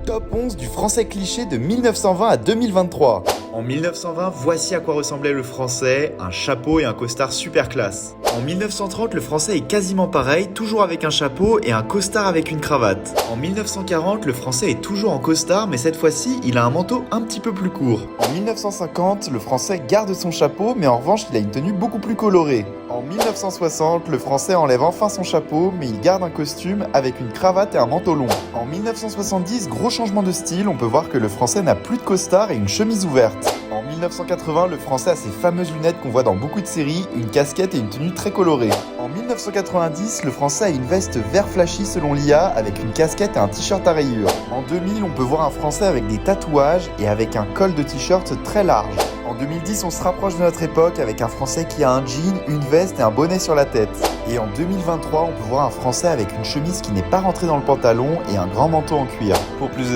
Top 11 du français cliché de 1920 à 2023. En 1920, voici à quoi ressemblait le français, un chapeau et un costard super classe. En 1930, le français est quasiment pareil, toujours avec un chapeau et un costard avec une cravate. En 1940, le français est toujours en costard, mais cette fois-ci, il a un manteau un petit peu plus court. En 1950, le français garde son chapeau, mais en revanche, il a une tenue beaucoup plus colorée. En 1960, le français enlève enfin son chapeau, mais il garde un costume avec une cravate et un manteau long. En 1970, gros changement de style, on peut voir que le français n'a plus de costard et une chemise ouverte. En 1980, le français a ses fameuses lunettes qu'on voit dans beaucoup de séries, une casquette et une tenue très colorée. En 1990, le français a une veste vert flashy selon l'IA avec une casquette et un t-shirt à rayures. En 2000, on peut voir un français avec des tatouages et avec un col de t-shirt très large. En 2010, on se rapproche de notre époque avec un français qui a un jean, une veste et un bonnet sur la tête. Et en 2023, on peut voir un français avec une chemise qui n'est pas rentrée dans le pantalon et un grand manteau en cuir. Pour plus de